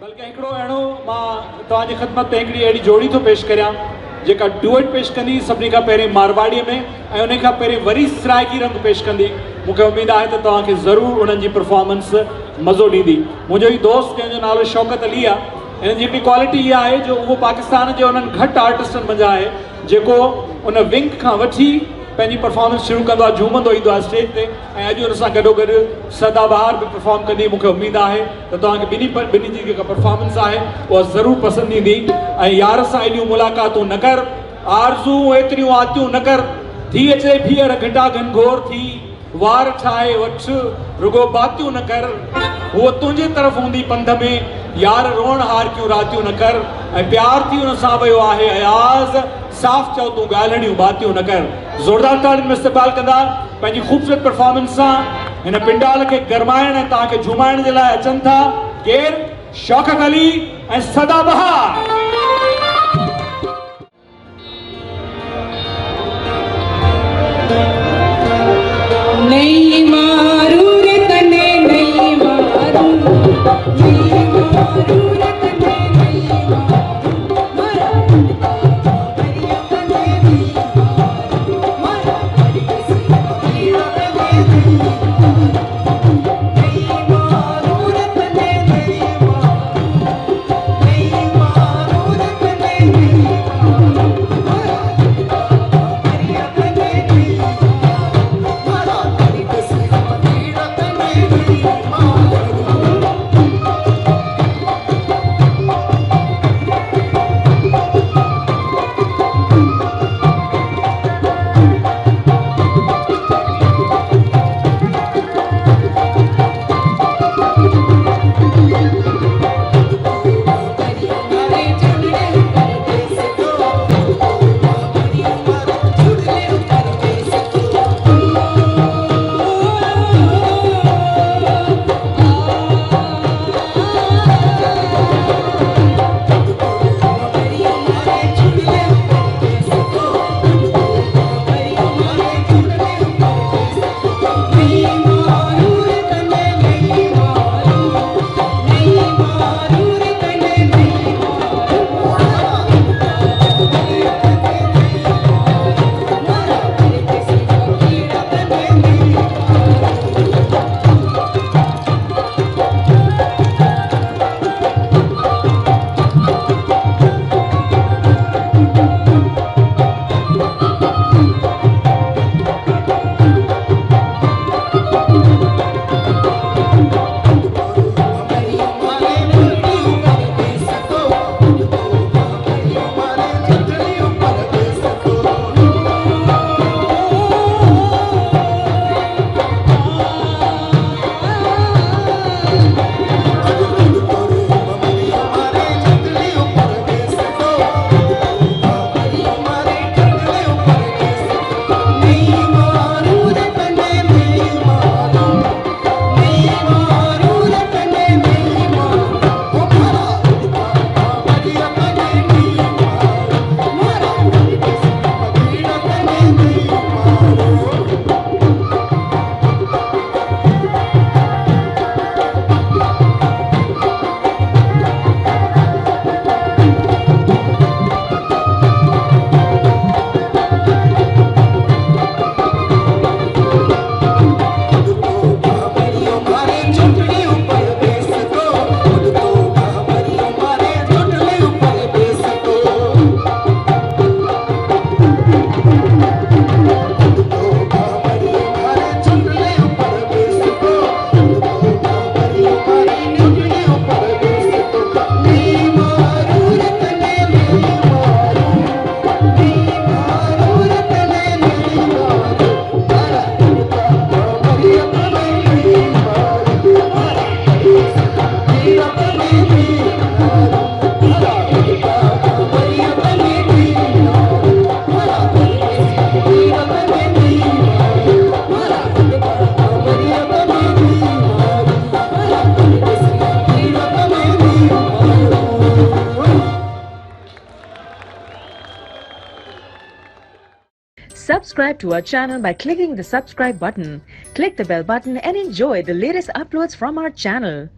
बल्कि हिकिड़ो अहिड़ो मां तव्हांजी ख़िदमत में हिकिड़ी अहिड़ी जोड़ी थो पेश करियां जेका डुएट पेश कंदी सभिनी खां पहिरीं मारवाड़ीअ में ऐं उन खां पहिरीं वरी सराइकी रंग पेश कंदी। मूंखे उमेद आहे त तव्हांखे ज़रूरु उन्हनि जी परफॉर्मेंस मज़ो ॾींदी। मुंहिंजो ही दोस्त जंहिंजो नालो शौकत अली आहे, हिन जी हिकिड़ी क्वालिटी इहा आहे जो उहो पाकिस्तान जे उन्हनि घटि आर्टिस्टनि मंझि आहे जेको उन विंग खां वठी पंहिंजी परफॉर्मेंस शुरू कंदो आहे, झूमंदो ईंदो आहे स्टेज ते ऐं अॼु हुन सां गॾोगॾु सदा बहार बि परफॉर्म कंदी। मूंखे उमेद आहे त तव्हांखे ॿिन्ही जी जेका परफॉर्मेंस आहे उहा ज़रूरु पसंदि ईंदी। ऐं यार सां एॾियूं मुलाक़ातूं न कर, आरज़ू एतिरियूं आतियूं न कर, थी अचे भीअर घटा घनघोर थी, वार ठाहे वठ रुगो बातियूं न कर, उहो तुंहिंजे तरफ़ हूंदी पंध में, यार रोअण हार क्यों रातियूं न कर, ऐं प्यार थी हुन सां वियो आहे अयाज़, साफ़ चओ तूं ॻाल्हियूं बातियूं न कर। ज़ोरदार तालियुनि में इस्तक़बाल कंदा पंहिंजी ख़ूबसूरत परफॉर्मेंस सां हिन पिंडाल खे गरमाइण ऐं तव्हांखे झुमाइण जे लाइ अचनि था केरु? शौकत अली ऐं सदा बहार। नई मारू रे तने नई मारू, नई मारू रे तने नई मारू, मारा परिया तने नई मारू, मारा परिया तने नई मारू, नई मारू रे तने नई मारू, नई मारू रे तने नई मारू, मारा परिया तने नई Subscribe to our channel by clicking the subscribe button. Click the bell button and enjoy the latest uploads from our channel.